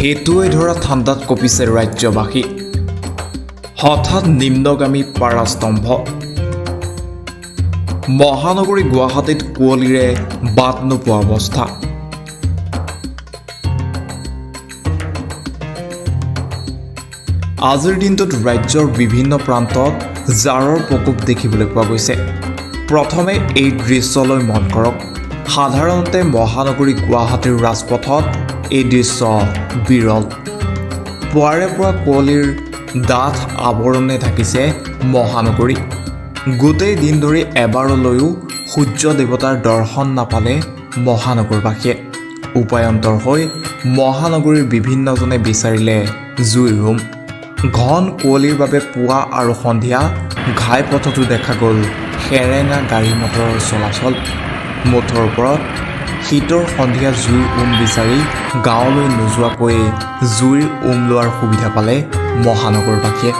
হেতুৱে ধৰা ঠাণ্ডাত কঁপিছে ৰাজ্যবাসী হঠাৎ নিম্নগামী পাৰাস্তম্ভ মহানগৰী গুৱাহাটীত কুঁৱলীৰে বাট নোপোৱা অৱস্থা আজিৰ দিনটোত ৰাজ্যৰ বিভিন্ন প্ৰান্তত জাৰৰ প্ৰকোপ দেখিবলৈ পোৱা গৈছে প্ৰথমে এই দৃশ্যলৈ মন কৰক সাধাৰণতে মহানগৰী গুৱাহাটীৰ ৰাজপথত এই দৃশ্য বিৰল পুৱাৰে পৰা কুঁৱলীৰ ডাঠ আৱৰণে ঢাকিছে মহানগৰী গোটেই দিন ধৰি এবাৰলৈও সূৰ্য দেৱতাৰ দৰ্শন নাপালে মহানগৰবাসীয়ে উপায়ন্তৰ হৈ মহানগৰীৰ বিভিন্নজনে বিচাৰিলে জুইৰ হোম ঘন কুঁৱলীৰ বাবে পুৱা আৰু সন্ধিয়া ঘাইপথতো দেখা গ'ল সেৰেঙা গাড়ী মটৰৰ চলাচল মুঠৰ ওপৰত শীতৰ সন্ধিয়া জুইৰ উম বিচাৰি গাঁৱলৈ নোযোৱাকৈয়ে জুইৰ উম লোৱাৰ সুবিধা পালে মহানগৰবাসীয়ে